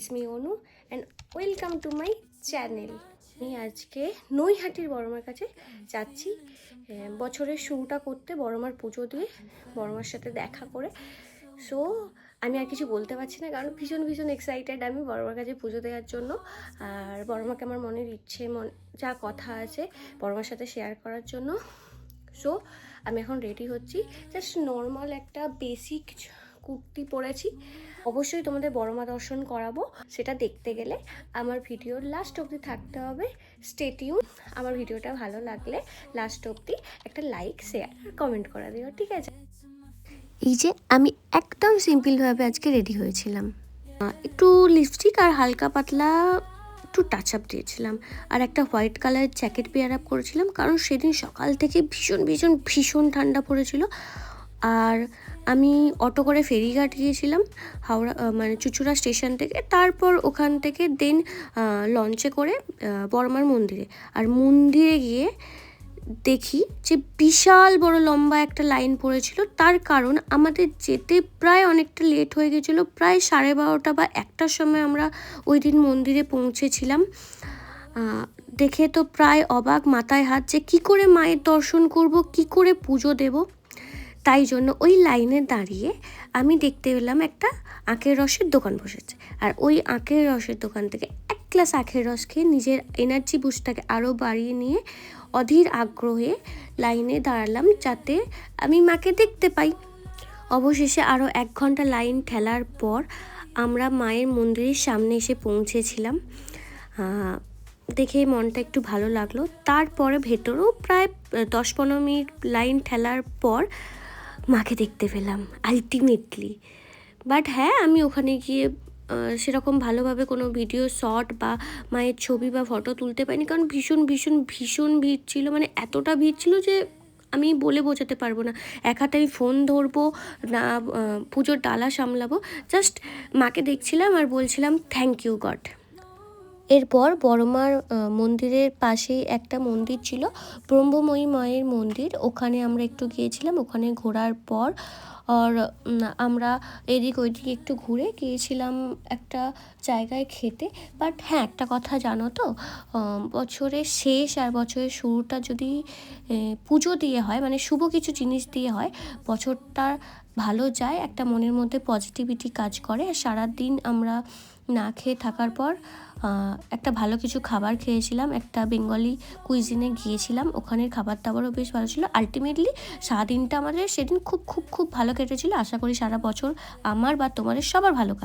It's me Anu and welcome to my channel. আমি আজকে নৈহাটির বড়মার কাছে যাচ্ছি বছরের শুরুটা করতে, বড়মার পুজো দিয়ে বড়মার সাথে দেখা করে। সো আমি আর কিছু বলতে পারছি না, কারণ ভীষণ ভীষণ এক্সাইটেড আমি বড়মার কাছে পুজো দেওয়ার জন্য। আর বড়মাকে আমার মনের ইচ্ছে, যা কথা আছে বড়মার সাথে শেয়ার করার জন্য। সো আমি এখন রেডি হচ্ছি, জাস্ট নর্মাল একটা বেসিক কুর্তি পরেছি। অবশ্যই তোমাদের বড়মা দর্শন করাবো, সেটা দেখতে গেলে আমার ভিডিওর লাস্ট অবধি থাকতে হবে। Stay tune. আমার ভিডিওটা ভালো লাগলে লাস্ট অবধি একটা লাইক, শেয়ার আর কমেন্ট করে দিও, ঠিক আছে? এই যে আমি একদম সিম্পলভাবে আজকে রেডি হয়েছিলাম, একটু লিপস্টিক আর হালকা পাতলা একটু টাচ আপ দিয়েছিলাম, আর একটা হোয়াইট কালারের জ্যাকেট পেয়ার আপ করেছিলাম, কারণ সেদিন সকাল থেকে ভীষণ ভীষণ ভীষণ ঠান্ডা পড়েছিল। আর আমি অটো করে ফেরিঘাট গিয়েছিলাম হাওড়া, মানে চুচুড়া স্টেশন থেকে, তারপর ওখান থেকে দেন লঞ্চে করে বড়মার মন্দিরে। আর মন্দিরে গিয়ে দেখি যে বিশাল বড় লম্বা একটা লাইন পড়েছিল, তার কারণ আমাদের যেতে প্রায় অনেকটা লেট হয়ে গেছিলো। প্রায় 12:30 বা 1টার সময় আমরা ওই দিন মন্দিরে পৌঁছেছিলাম। দেখে তো প্রায় অবাক, মাথায় হাত, যে কী করে মায়ের দর্শন করব, কি করে পুজো দেব। তাই জন্য ওই লাইনে দাঁড়িয়ে আমি দেখতে পেলাম একটা আখের রসের দোকান বসেছে, আর ওই আখের রসের দোকান থেকে এক গ্লাস আখের রস খেয়ে নিজের এনার্জি বুস্টটাকে আরও বাড়িয়ে নিয়ে অধীর আগ্রহে লাইনে দাঁড়ালাম, যাতে আমি মাকে দেখতে পাই। অবশেষে আরও 1 ঘন্টা লাইন ঠেলার পর আমরা মায়ের মন্দিরের সামনে এসে পৌঁছেছিলাম। দেখে মনটা একটু ভালো লাগলো। তারপরে ভেতরেও প্রায় 10-15 মিনিট লাইন ঠেলার পর মাকে দেখতে পেলাম আলটিমেটলি। বাট হ্যাঁ, আমি ওখানে গিয়ে সেরকম ভালোভাবে কোনো ভিডিও শর্ট বা মায়ের ছবি বা ফটো তুলতে পারিনি, কারণ ভীষণ ভীষণ ভীষণ ভিড় ছিল। মানে এতটা ভিড় ছিল যে আমি বলে বোঝাতে পারবো না। এক হাতে আমি ফোন ধরবো না, পুজোর ডালা সামলাবো, জাস্ট মাকে দেখছিলাম আর বলছিলাম থ্যাংক ইউ গড। এরপর বড়মার মন্দিরের পাশেই একটা মন্দির ছিল, ব্রহ্মময়ী মায়ের মন্দির, ওখানে আমরা একটু গিয়েছিলাম। ওখানে ঘোরার পর আর আমরা এদিক ওইদিকে একটু ঘুরে গিয়েছিলাম একটা জায়গায় খেতে। বাট হ্যাঁ, একটা কথা জানো তো, বছরের শেষ আর বছরের শুরুটা যদি পুজো দিয়ে হয়, মানে শুভ কিছু জিনিস দিয়ে হয়, বছরটা ভালো যায়, একটা মনের মধ্যে পজিটিভিটি কাজ করে। আর সারাদিন আমরা না খেয়ে থাকার পর একটা ভালো কিছু খাবার খেয়েছিলাম, একটা বেঙ্গলি কুইজিনে গিয়েছিলাম, ওখানের খাবার দাবারও বেশ ভালো ছিল। আলটিমেটলি সারাদিনটা আমাদের সেদিন খুব খুব খুব ভালো কেটেছিল। আশা করি সারা বছর আমার বা তোমাদের সবার ভালো কাটে।